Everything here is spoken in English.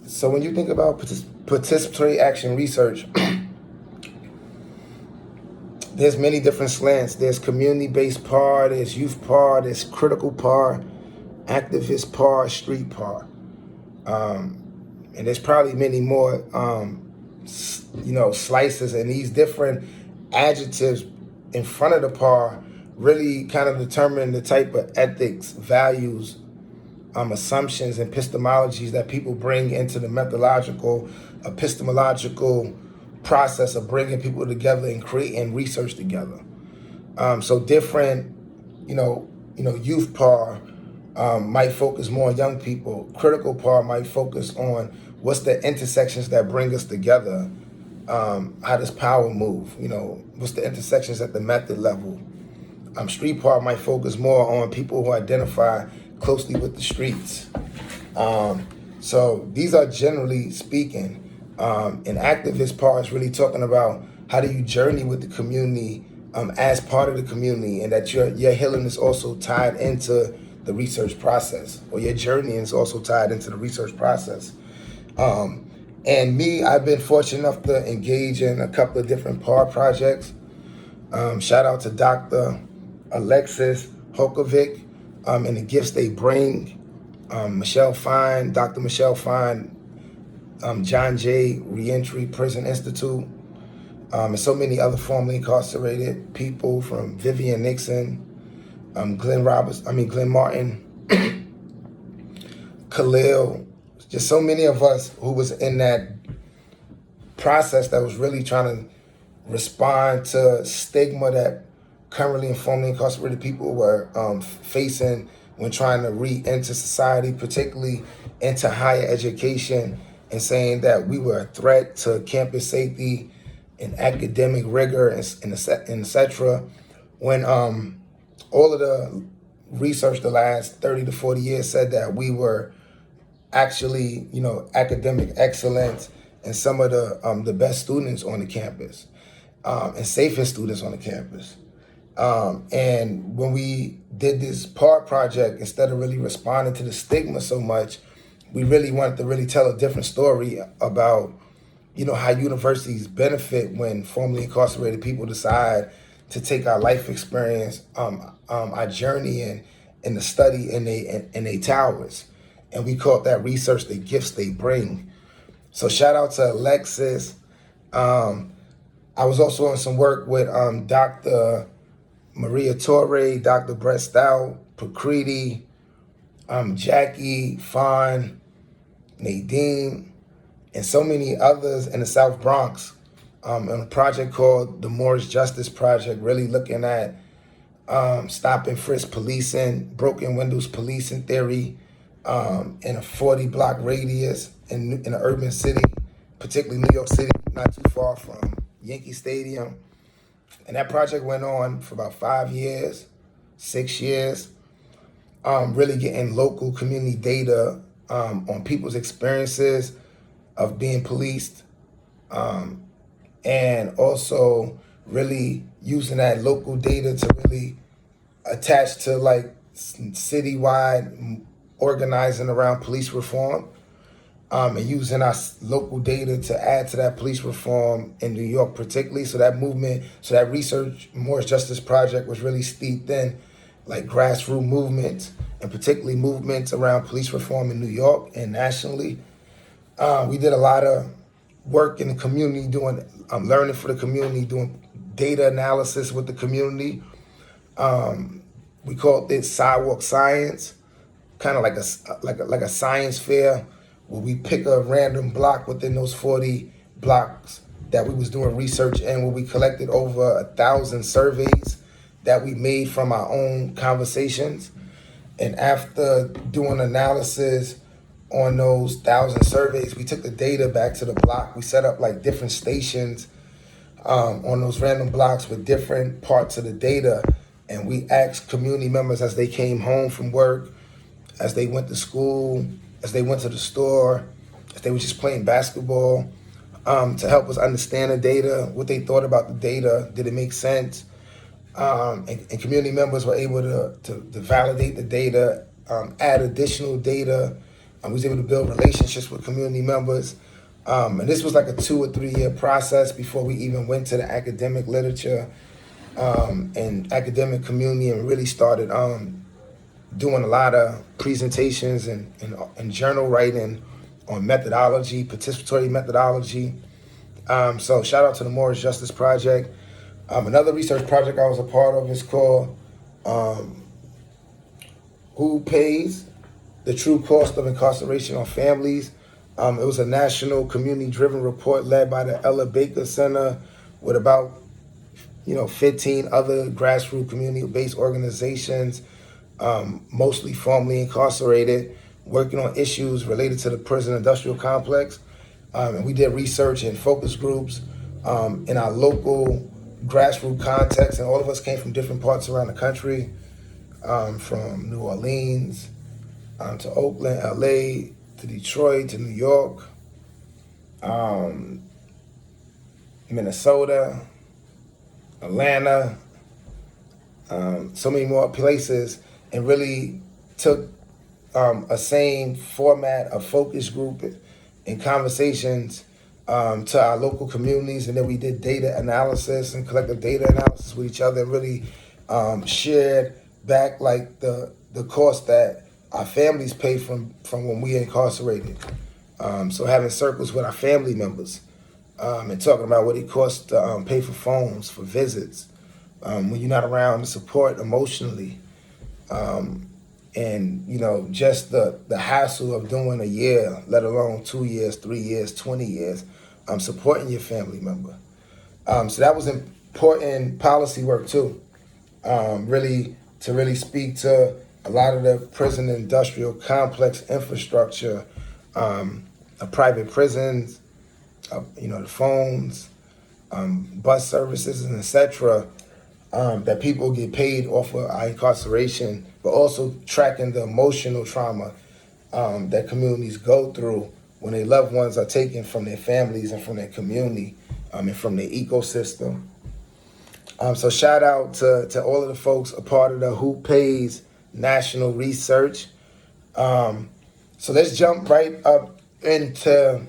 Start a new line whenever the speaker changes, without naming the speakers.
So when you think about participatory action research, there's many different slants. There's community-based PAR, there's youth PAR, there's critical PAR, activist PAR, street PAR. And there's probably many more, slices, and these different adjectives in front of the PAR really kind of determine the type of ethics, values, assumptions, and epistemologies that people bring into the methodological, epistemological process of bringing people together and creating research together. So different, youth PAR might focus more on young people. Critical PAR might focus on what's the intersections that bring us together. How does power move? What's the intersections at the method level? Street PAR might focus more on people who identify closely with the streets. So these are generally speaking. And activist PAR is really talking about how do you journey with the community as part of the community, and that your healing is also tied into the research process, or your journey is also tied into the research process. And me, I've been fortunate enough to engage in a couple of different PAR projects. Shout out to Dr. Alexis Hokovic and the gifts they bring. Michelle Fine, Dr. Michelle Fine, John Jay Reentry Prison Institute, and so many other formerly incarcerated people, from Vivian Nixon, Glenn Martin, Khalil, just so many of us who was in that process that was really trying to respond to stigma that currently and formerly incarcerated people were facing when trying to re-enter society, particularly into higher education, and saying that we were a threat to campus safety and academic rigor and et cetera. When all of the research the last 30 to 40 years said that we were actually, academic excellence and some of the best students on the campus, and safest students on the campus. And when we did this PAR project, instead of really responding to the stigma so much, we really wanted to really tell a different story about, how universities benefit when formerly incarcerated people decide to take our life experience, our journey in the study in they towers. And we call that research the gifts they bring. So shout out to Alexis. I was also on some work with Dr. Maria Torre, Dr. Brett Stout, Prakriti, Jackie, Fawn, Nadine, and so many others in the South Bronx, on a project called the Moorish Justice Project, really looking at stop and frisk policing, broken windows policing theory, in a 40-block radius in an urban city, particularly New York City, not too far from Yankee Stadium. And that project went on for about 5 years, 6 years, really getting local community data on people's experiences of being policed, and also really using that local data to really attach to like citywide organizing around police reform, and using our local data to add to that police reform in New York particularly. So that movement, so that research, Moorish Justice Project, was really steeped in like grassroots movements, and particularly movements around police reform in New York and nationally. We did a lot of work in the community, doing learning for the community, doing data analysis with the community. We called it sidewalk science, kind of like a science fair, where we pick a random block within those 40 blocks that we was doing research in, where we collected over 1,000 surveys that we made from our own conversations. And after doing analysis on those 1,000 surveys, we took the data back to the block. We set up like different stations on those random blocks with different parts of the data. And we asked community members as they came home from work, as they went to school, as they went to the store, as they were just playing basketball, to help us understand the data, what they thought about the data, did it make sense? And community members were able to validate the data, add additional data, We was able to build relationships with community members. And this was like a 2 or 3 year process before we even went to the academic literature and academic community and really started doing a lot of presentations and journal writing on methodology, participatory methodology. So shout out to the Morris Justice Project. Another research project I was a part of is called Who Pays the True Cost of Incarceration on Families. It was a national community-driven report led by the Ella Baker Center with about 15 other grassroots community-based organizations, mostly formerly incarcerated, working on issues related to the prison industrial complex. And we did research and focus groups in our local grassroots context, and all of us came from different parts around the country, from New Orleans to Oakland, H.O.L.A, to Detroit, to New York, Minnesota, Atlanta, so many more places, and really took a same format of focus group and conversations to our local communities, and then we did data analysis and collective data analysis with each other, and really shared back like the cost that our families pay from when we incarcerated. So having circles with our family members and talking about what it costs to pay for phones, for visits, when you're not around to support emotionally. And just the hassle of doing a year, let alone 2 years, 3 years, 20 years, supporting your family member. So that was important policy work too, really speak to a lot of the prison industrial complex infrastructure, private prisons, the phones, bus services, and etc. That people get paid off of our incarceration, but also tracking the emotional trauma that communities go through when their loved ones are taken from their families and from their community and from their ecosystem. So shout out to all of the folks a part of the Who Pays national research. So let's jump right up into